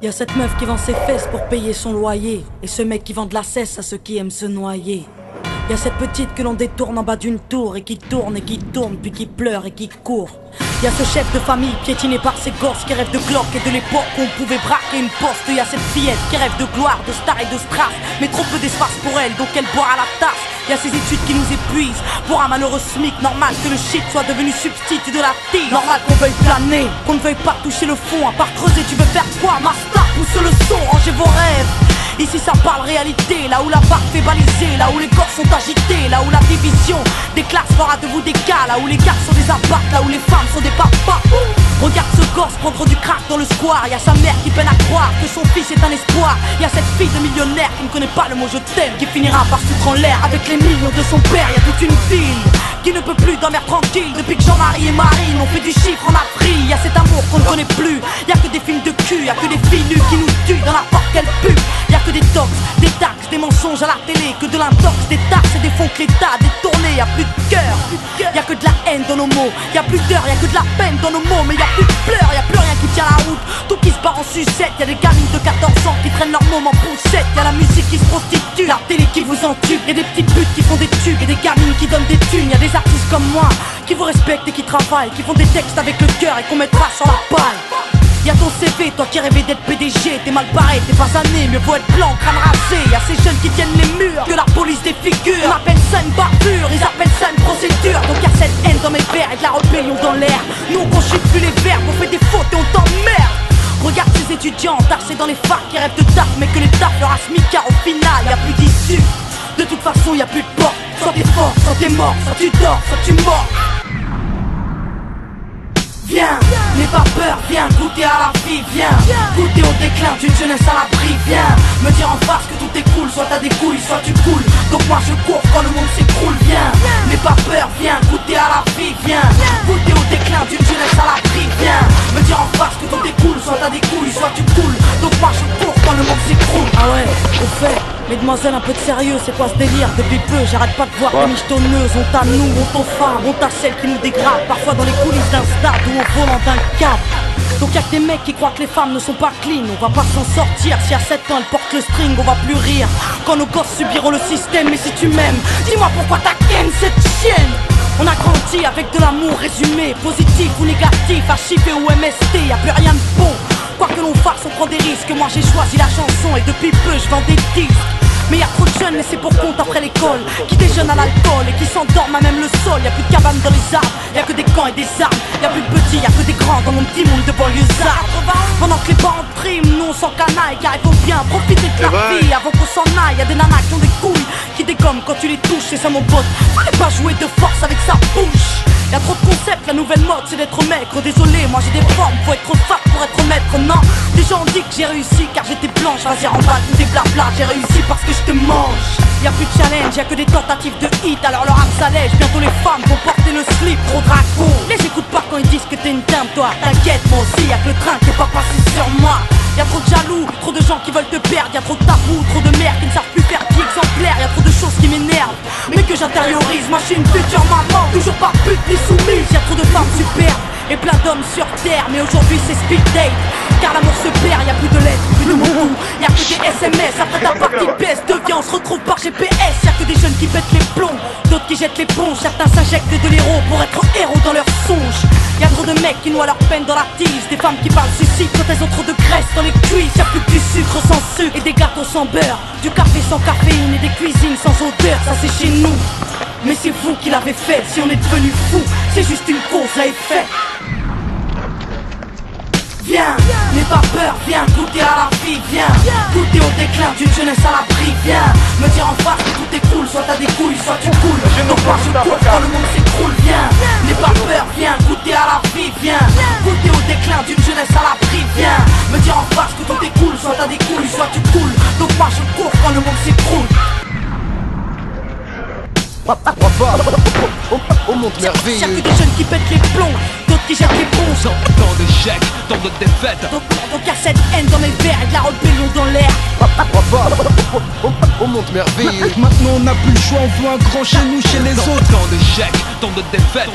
Y'a cette meuf qui vend ses fesses pour payer son loyer, et ce mec qui vend de la cesse à ceux qui aiment se noyer. Y'a cette petite que l'on détourne en bas d'une tour, et qui tourne, puis qui pleure et qui court. Y'a ce chef de famille piétiné par ses gosses qui rêve de Glock et de l'époque où on pouvait braquer une poste. Y'a cette fillette qui rêve de gloire, de star et de strass, mais trop peu d'espace pour elle, donc elle boira la tasse. Y'a ces études qui nous épuisent, pour un malheureux SMIC. Normal que le shit soit devenu substitut de la tige. Normal qu'on veuille planer, qu'on ne veuille pas toucher le fond. À part creuser, tu veux faire quoi? Master, pousse le son, rangez vos rêves. Ici ça parle réalité, là où la barre fait baliser, là où les corps sont agités, là où la division des classes fera de vous des cas, là où les gars sont des abattes, là où les femmes sont des papas. Regarde ce gosse prendre du crack dans le square. Y'a sa mère qui peine à croire que son fils est un espoir. Y'a cette fille de millionnaire qui ne connaît pas le mot je t'aime, qui finira par foutre en l'air avec les millions de son père. Y'a toute une ville qui ne peut plus dormir tranquille depuis que Jean-Marie et Marine ont fait du chiffre en Afrique. Y'a cet amour qu'on ne connaît plus, y'a que des films de cul, y'a que des filles nues qui nous tuent dans n'importe quelle pub. Y'a que des tox, des taxes, des mensonges à la télé, que de l'intox, des taxes et des fonds que l'État a détournés. Y'a plus de cœur, y'a que de la haine dans nos mots. Y'a plus d'heures, y'a que de la peine dans nos mots. Mais y'a plus de pleurs, y'a plus rien qui tient la route. Tout qui se barre en sucette, y'a des gamines de 14 ans qui traînent leur môme en poussette. Y'a la musique qui se prostitue, la télé qui vous entube. Y'a des petites putes qui font des tubes et des gamines qui donnent des thunes. Y'a des artistes comme moi qui vous respectent et qui travaillent, qui font des textes avec le cœur et qu'on mettra sur la paille. Y'a ton CV, toi qui rêvais d'être PDG, t'es mal barré, t'es pas né, mieux vaut être blanc, crâne rasé. Y'a ces jeunes qui tiennent les murs, que la police défigure. On appelle ça une bavure, ils appellent ça une procédure. Donc y'a cette haine dans mes verres et de la rébellion dans l'air. Nous on conchite plus les verbes, on fait des fautes et on t'emmerde. Regarde ces étudiants tassés dans les facs qui rêvent de taf, mais que les taf leur a smicard au final, y'a plus d'issue. De toute façon y'a plus de porte, soit t'es fort, soit t'es mort, soit tu dors, soit tu mords. Viens, n'aie pas peur, viens goûter à la vie, viens goûter au déclin d'une jeunesse à l'abri, viens me dire en face que tout est cool, soit t'as des couilles, soit tu coules. Donc moi je cours quand le monde s'écroule, viens, n'aie pas peur, viens goûter à la vie, viens goûter au déclin d'une jeunesse à l'abri, viens me dire en face que tout est cool, soit t'as des couilles, soit tu coules. Donc moi je cours quand le monde s'écroule. Ah ouais, au fait, mesdemoiselles, un peu de sérieux, c'est quoi ce délire? Depuis peu, j'arrête pas de voir des michetonneuses. On t'a nous, on t'en femmes, on t'a celles qui nous dégradent, parfois dans les coulisses d'un stade ou au volant d'un cap. Donc y'a que des mecs qui croient que les femmes ne sont pas clean. On va pas s'en sortir, si à 7 ans elle porte le string, on va plus rire quand nos gosses subiront le système. Mais si tu m'aimes, dis-moi pourquoi t'as ken cette chienne. On a grandi avec de l'amour résumé, positif ou négatif, HIP ou MST, y'a plus rien de bon. Quoi que l'on fasse, on prend des risques. Moi j'ai choisi la chanson et depuis peu je vends des disques. Mais y'a trop de jeunes laissés pour compte après l'école, qui déjeunent à l'alcool et qui s'endorment à même le sol. Y'a plus de cabanes dans les arbres, y'a que des camps et des armes. Y'a plus de petits, y'a que des grands dans mon petit monde de banlieusards. Pendant que les parents triment, nous on s'en canaille, car il faut bien profiter de la vie avant qu'on s'en aille. Y'a des nanas qui ont des couilles, qui dégomment quand tu les touches, c'est ça mon pote. Fallait pas jouer de force avec sa bouche. Y'a trop de concepts, la nouvelle mode c'est d'être maigre. Désolé, moi j'ai des formes, faut être fat pour être maître. Non, des gens ont dit que j'ai réussi car j'étais blanche. Vas-y remballe tout des blabla, j'ai réussi parce que je te mange. Y'a plus de challenge, y'a que des tentatives de hit. Alors leur âme s'allège, bientôt les femmes vont porter le slip. Trop dragon, les écoute pas quand ils disent que t'es une dame. Toi t'inquiète, moi aussi y'a que le train qui est pas passé sur moi. Y'a trop de jaloux, trop de gens qui veulent te perdre. Y'a trop de tabous, trop de mères qui ne savent plus faire vie exemplaire. Y'a trop de choses qui m'énervent, mais que j'intériorise. Moi je suis une future maman, toujours pas pute ni soumise. Y'a trop de femmes superbes et plein d'hommes sur terre. Mais aujourd'hui c'est speed date, car l'amour se perd. Y'a plus de lettres, plus de mots, y'a que des SMS. Après ta partie PS2, viens on se retrouve par GPS. Y'a que des jeunes qui pètent les plombs, d'autres qui jettent l'éponge. Certains s'injectent de l'héros pour être héros dans leurs songes. Y'a trop de mecs qui noient leur peine dans la tige, des femmes qui parlent suicide quand elles ont trop de graisse dans les cuisses. Y'a plus que du sucre sans sucre et des gâteaux gâteau sans beurre, du café sans caféine et des cuisines sans odeur. Ça c'est chez nous, mais c'est vous qui l'avez fait. Si on est devenu fou, c'est juste une cause à effet. Viens, n'aie pas peur, viens goûter à la vie, viens goûter au déclin d'une jeunesse à l'abri, viens me dire en face que tout est cool, soit t'as des couilles, soit tu coules. Donc moi je cours quand le monde s'écroule, viens, n'aie pas peur, viens goûter à la vie, viens goûter au déclin d'une jeunesse à l'abri, viens me dire en face que tout est cool, soit t'as des couilles, soit tu coules. Donc moi je cours quand le monde s'écroule. Au monde merveilleux. Y'a que des jeunes qui pètent les plombs, d'autres qui jettent les ponts. Tant d'échecs, tant de défaites. Donc y'a cette haine dans mes verres et de la rébellion dans l'air. Au monde merveilleux. Maintenant on n'a plus le choix, on veut un grand chez nous, chez les autres. Tant d'échecs, tant de défaites.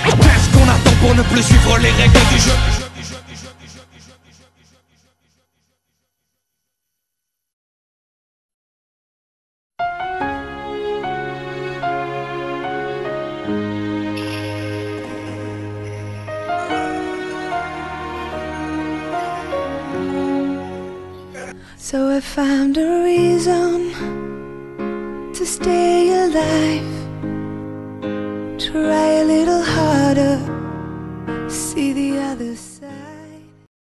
Qu'est-ce qu'on attend pour ne plus suivre les règles du jeu? So I found a reason to stay alive. Try a little harder.